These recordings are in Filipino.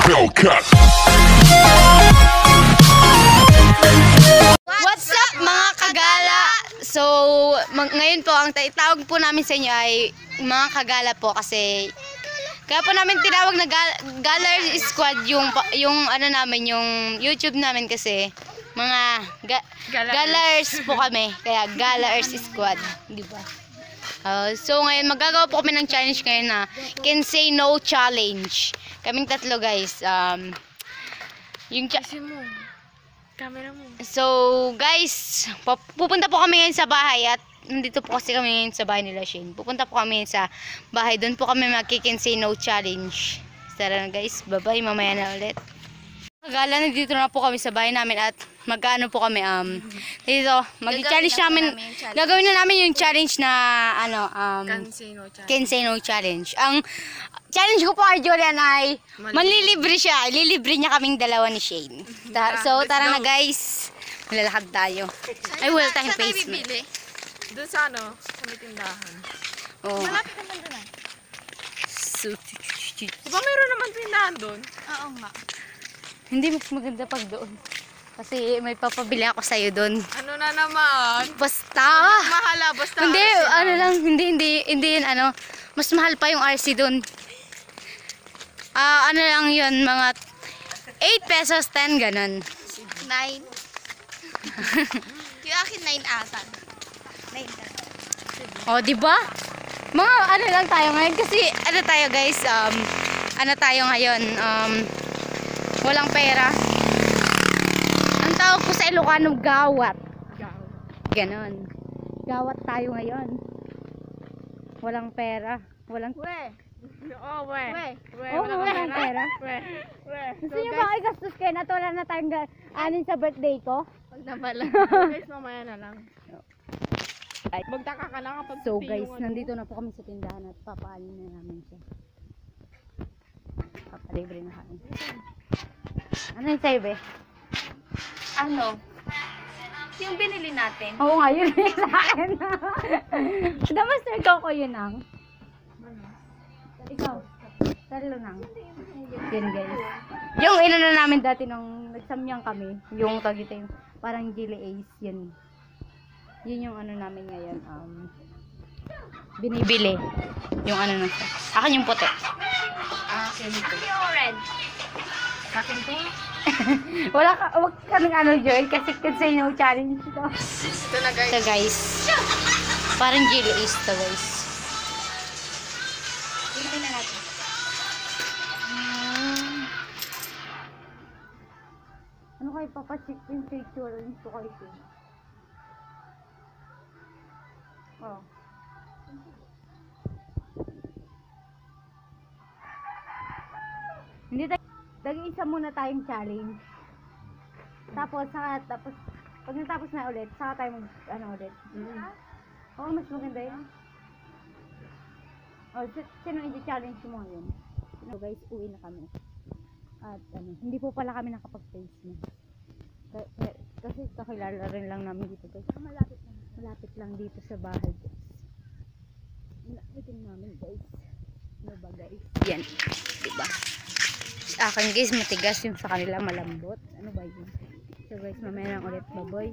Hellcat. What's up mga kagala? So, ngayon po, ang tawag po namin sa inyo ay mga kagala po kasi kaya po namin tinawag na Galar Squad yung ano namin, yung YouTube namin kasi mga Galars po kami, kaya Galars Squad, di ba? So ngayon magagawa po kami ng challenge ngayon na Can Say No Challenge. Kaming tatlo guys. Yung camera mo. So guys, pupunta po kami ngayon sa bahay at nandito po kasi kami ngayon sa bahay nila Shane. Pupunta po kami sa bahay, doon po kami Can Say No Challenge. Tara na guys, bye-bye, mamaya na ulit. Kagala, nandito na po kami sa bahay namin at magkano po kami dito mag-challenge namin. Gagawin na namin yung challenge na ano Can Say No Challenge. Ang challenge ko po kay Julian ay manlilibre siya. Ililibre niya kaming dalawa ni Shane. So tara na guys. Malalakad tayo. Ay wala tayong face mask. Doon sa ano, sa may tindahan. Oh. Malapit naman doon Diba mayroon naman tindahan doon? Oo nga. Hindi mas maganda pag doon. Kasi may papabili ako sa'yo doon. Ano na naman? Basta! Mahala, basta. Hindi, RC ano lang, hindi yun, ano. Mas mahal pa yung RC doon. Ano lang yun, mga 8 pesos, 10, ganun. 9. Yung akin 9 ata. 9. O, diba? Mga ano lang tayo ngayon kasi ano tayo guys, ano tayo ngayon, walang pera. Ang tawag ko sa Ilocano, gawat. Ganon. Gawat tayo ngayon. Walang pera. Walang... Oh, walang pera. Gusto nyo ba gastos kayo na wala na tayong anin sa birthday ko? Wag na pala. Guys, mamaya na lang. Magtaka ka lang kapag So guys, nandito na po kami sa tindahan at papaalin na namin siya. Papalibre na kami. Ano yung sa'yo, be? Ano? Yung binili natin. Oo nga, yun yung sa akin. Damaster ko yun ang. Ikaw. Talo nang. Yan guys. Yung ino na namin dati nung nagsamyang kami. Yung tagito yung parang Jelly Ace. Yan. Yun yung ano namin ngayon. Binibili. Yung ano na siya. Akin yung puti. Akin yung red. Akin to? Wala ka, wag ka ng ano Joy, kasi Can Say No Challenge ito. Ito na guys. Ito guys. Parang Jelly Ace to guys. Tingnan na natin. Ano kayo papacheck yung picture nito kayo? Oh. Hindi tayo, isa muna tayong challenge. Tapos pag natapos na ulit, saka tayo ano ulit. Oo, mas maganda yun. Oh, sino i-challenge mo ngayon? So guys, uwi na kami. At hindi po pala kami nakapag-face na. Kasi kakilala rin lang namin dito guys. Malapit lang dito sa bahay guys. Malapitin namin guys. Ano ba guys? Yan. Diba? Sa akin guys matigas, yung sa kanila malambot. Ano ba yun? So guys, mamaya lang ulit. Baboy.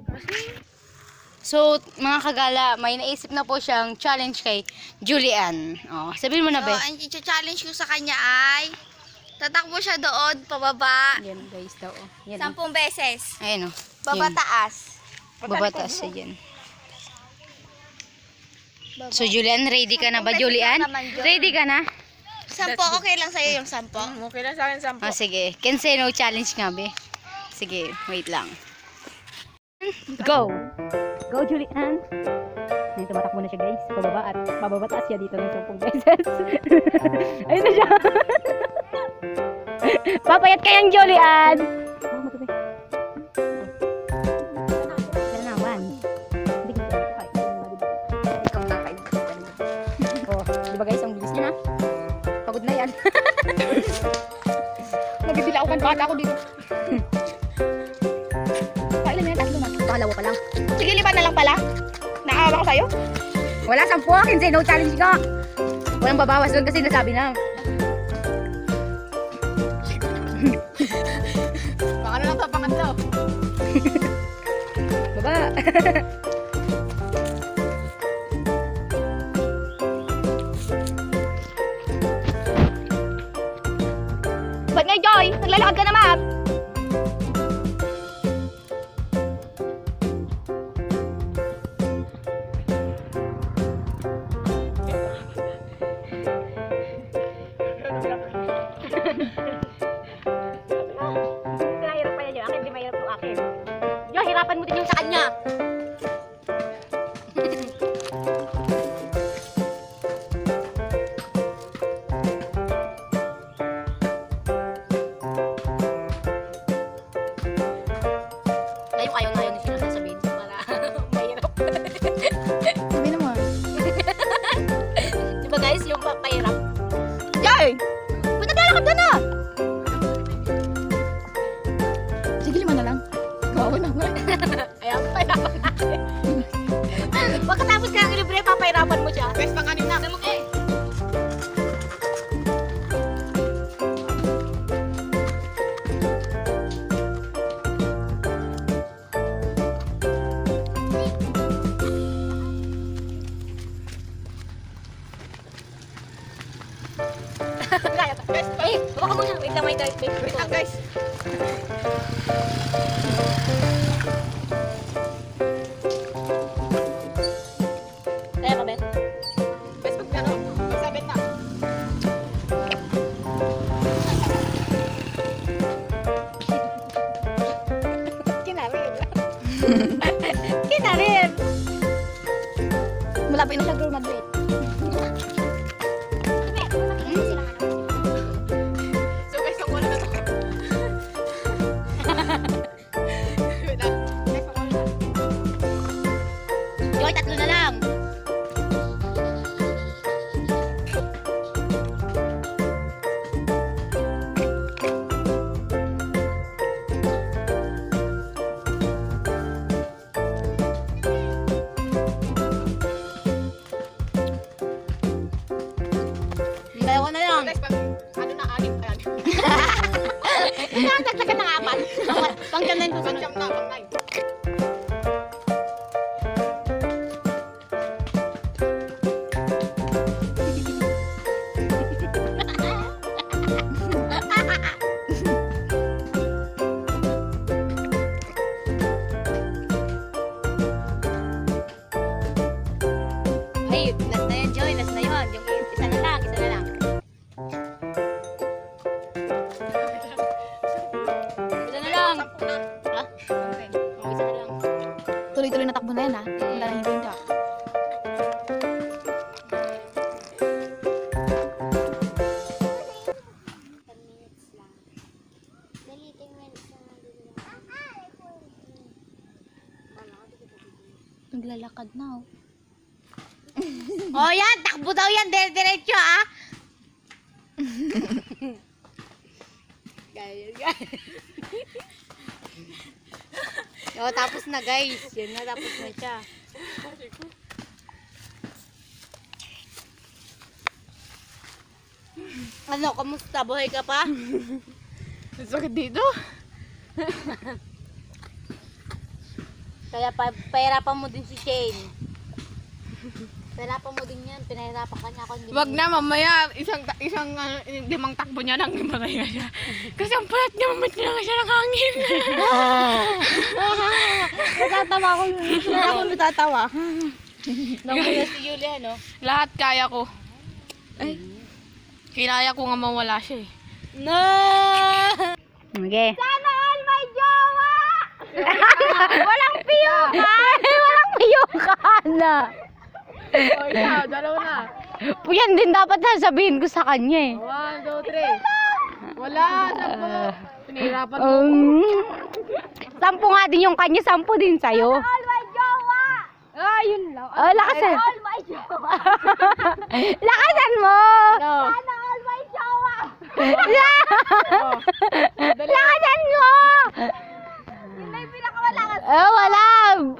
So mga kagala, may naisip na po siyang challenge kay Julian. Oh, sabihin mo na So, be. ang i-challenge ko sa kanya ay tatakbo siya doon, pababa. Yan guys daw. Oh. Yan. 10 beses. Ayan oh. Baba Yun. taas. Babataas siya dyan. So Julian, ready ka na ba Julian? Ready ka na? 10, okay lang sa'yo yung 10? Okay lang sa akin 10. Oh, sige. Can Say No Challenge nga be. Sige, wait lang. Go! Go Julian! Ngayon tumatakbo na siya guys. Pababa at pababataas siya dito ng 10 beses. Ayun na siya. Papayat kayang Julian! Diba guys, ang bilis niya na. Pagod na yan. Nagbibilaukan pa ako dito. Kailan yan? Tatlo na. Pangalawa pa lang. Sige, 5 na lang pala. Naawa ko sa'yo. Wala, 10. Can Say No Challenge ka. Walang babawas doon kasi nasabi na. Baba. Ba't nga, Joy? Naglalakad ka na, map. Pinahirap pa yan yung akin, hindi mahirap yung akin. Joy, hirapan mo din yung sa kanya. Ayaw na sila sasabihin para mahirap. Sabi naman. Diba guys, yung pahirap? Joy! Ba't naglalakad ka na? Sige, 5 na lang. Gawa na nga. Ayan, pahirapan natin. Pagkatapos ka ng libre, papahirapan mo siya. Best pang 6 na. Okay. Guys, Eh, baka muna. Wait lang, wait lang. wait lang guys. Kaya ka, Ben? Best pag ano, magsabit na. Kinarin. Kinarin! Malapit na siya Real Madrid. So guys, ang wala na to. Wait lang. Guys, ang wala na. Joy, 3 na lang. Dalawa na lang. Guys, pang ano na, 6. Ayan. Nagtagan ng 4. Pang-jam na yung Pang susunod. jump na, pang 9. Ay, last na yan, Joy. Last na yun. Yung isa na lang, isa na lang. Isa na lang. Ha? Okay. Oh, isa na lang. Tuloy-tuloy na takbo na yan ha. Wala na hindi ka. Naglalakad na, oh. Oh, yan. Takbo daw yan. Dire-diretso, ah. Guys. Oh, tapos na, guys. Yan na, tapos na siya. Ano, kamusta? Buhay ka pa? Sakit dito. Kaya pahirapan mo din si Shane. Pahirapan mo din yan. Pinahirapan ka niya ako. Wag na, mamaya, isang 5 takbo niya nang imatay na siya. Kasi ang palat niya, mamit na nga siya ng hangin. Natatawa ko yun. Ako natatawa. Nakuya si Julia, no? Lahat kaya ko. Ay. Kinaya ko nga mawala siya eh. No! Okay. Sana all may jowa! Walang piyukan! Walang piyukan na! Oh, isa, 2 na. Yan din dapat sasabihin ko sa kanya eh. 1, 2, 3. Wala, 10. Pinahirapan mo. 10 nga din yung kanya, 10 din sa'yo. All my jowa! Ah, yun lang. Oh, lakasan. All my jowa! Lakasan mo! No. Sana all my jowa! Oh. Lakasan mo! Yun na yung pinakamalakas. Wala.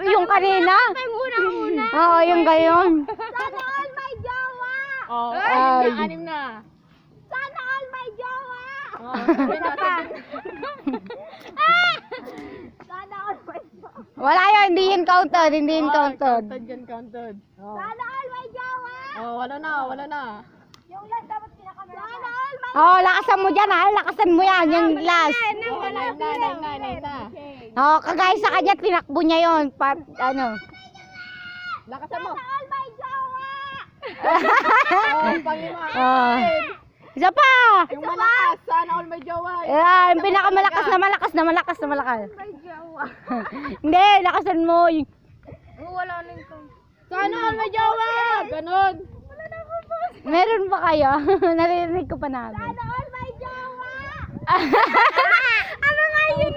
Yung kanina. Muna. Oo, yung gayon. Sana all my jowa! Oh, Ay. 6 na. Sana all my jowa! Oh, 7 na. Sana all my Wala yun, hindi yun counted, hindi yun counted. Counted yan, counted. Oh. Sana all may jowa! Oh, wala na, wala na. Yung last dapat pinakamera. Sana all may Oh, lakasan mo dyan ha, lakasan mo yan, yung last. Oh, nine na. Oh, kagaya sa kanya, tinakbo niya yun. Ano? Lakasan mo. all may jowa! Oh, panglima. Oh. Isa pa! Yung malakas, sana all may jowa. Ayan, yung pinakamalakas na malakas na malakas na malakas. May jowa. Hindi, lakasan mo. Wala na yung Sana all may jowa. Ganon. Meron pa kayo? Naririnig ko pa namin. Sana all may jowa! Ano nga yun?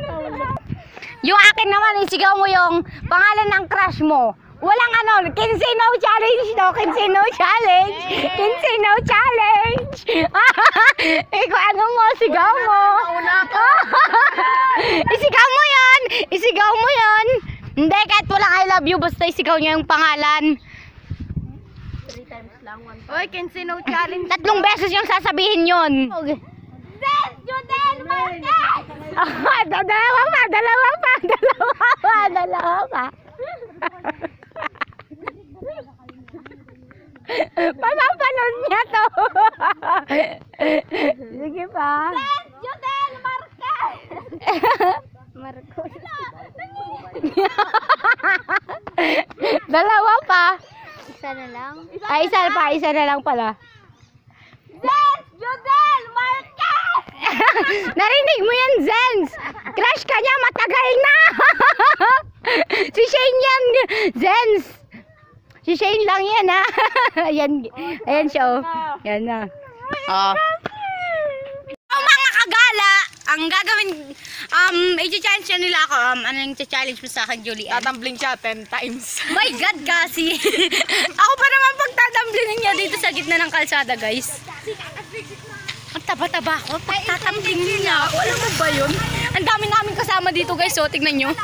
Yung akin naman, isigaw mo yung pangalan ng crush mo. Walang ano, Kinsey no challenge no, Kinsey no challenge. Kinsey no challenge. Ikaw ano mo, sigaw mo. Isigaw mo yan. Isigaw mo yan. Hindi, kahit walang I love you, basta isigaw niya yung pangalan. 3 times lang, 1 Oy, Kinsey no challenge. 3 beses yung sasabihin yun. Zed! Jodel! Marquez! Dalawa pa. Papapanood niya to. Sige pa. Zed! Jodel! Marquez! Marcos. Dalawa pa. Isa na lang. Ay, isa na lang pala. Zed! Jodel! Marquez! Narinig mo yan, Zens? Crush ka niya, matagal na. Si Shane yan, Zens. Si Shane lang yan, ha. Ayan siya, oh. Yan na. Oh. Oh, mga kagala, ang gagawin, i-challenge nila ako. Ano yung challenge mo sa akin, Julie? Tatambling siya 10 times. My God, kasi. Ako pa naman pagtatamblingin niya dito sa gitna ng kalsada, guys. Ang taba-taba ako. Pagtatamblingin niya ako. Alam mo ba yun? Ang dami namin kasama dito, guys. So, tignan nyo.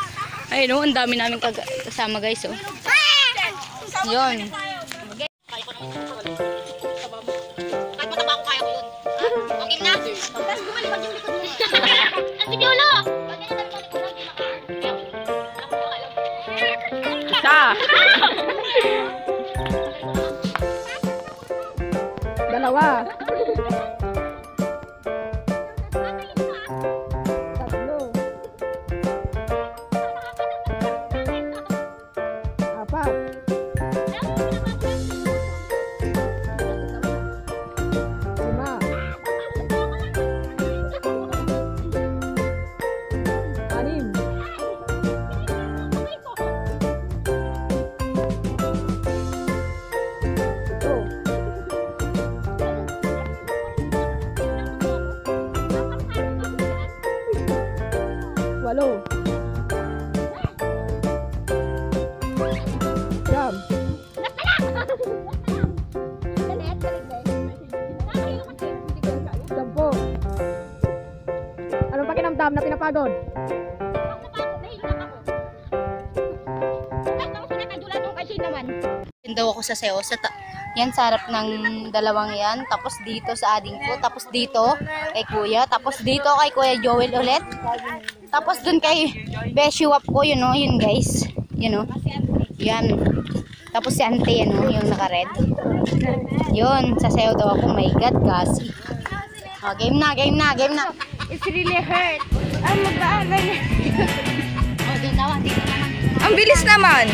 Ayun, oh, ang dami namin kasama, guys. Oh. Yun. Okay na. Tapos gumalimag yung likod mo. Ang Piolo! Isa. Dalawa. Tatlo. Apat. Lima. Anim. Ito. Walo. Siyam. Sampo. Anong pakinamdam na pinapagod? Yun daw ako sa sayo. Yan sa harap ng dalawang yan. Tapos dito sa ading ko. Tapos dito kay kuya. Tapos dito kay kuya Joel ulit. Tapos dun kay Beshiwap ko. Yun o. Yun guys. Yun o. Yan. Tapos si ante yan o. Yung naka-red. Yun. Sa sayo daw ako. My God kasi. Oh, game na. Game na. Game na. It's really hurt. Ang mag-aaral. Oh, dito naman. Dito naman. Ang bilis naman.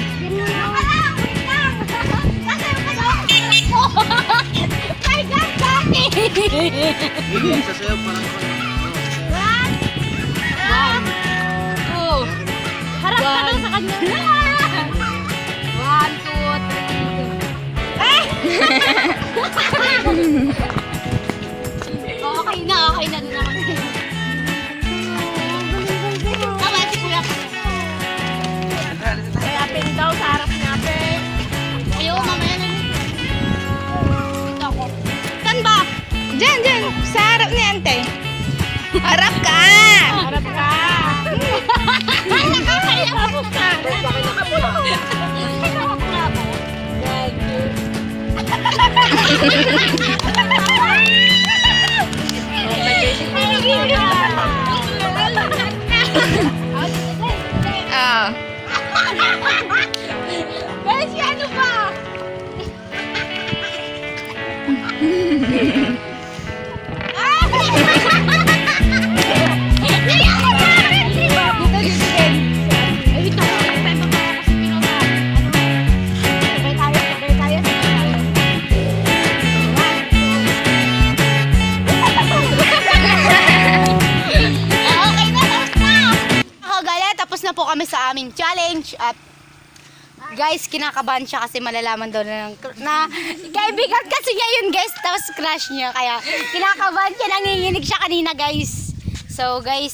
My God, Daddy! Sasayaw parang Harap ka daw sa kanya. 1, 2, 3. Okay na din naman. Tama si Kuya. Kaya pin daw sa harap niya, pin. Ayaw, mamaya na. Dito ako. Saan ba? Diyan. Sa harap ni ante. Harap ka! Harap ka. Nakakaiyak ka. Ah. Guys, ano ba? Tapos na po kami sa aming challenge at guys, kinakabahan siya kasi malalaman daw na kaibigan kasi niya yun guys, tapos crush niya kaya kinakabahan siya, nanginginig siya kanina guys. So guys,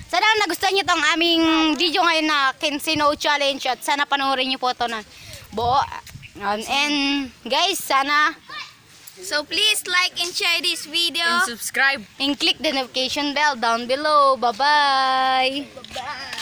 sana nagustuhan niyo tong aming video ngayon na Kinsino Challenge at sana panoorin niyo po to na buo. And guys, sana So please like and share this video. And subscribe. and click the notification bell down below. Bye-bye! Bye.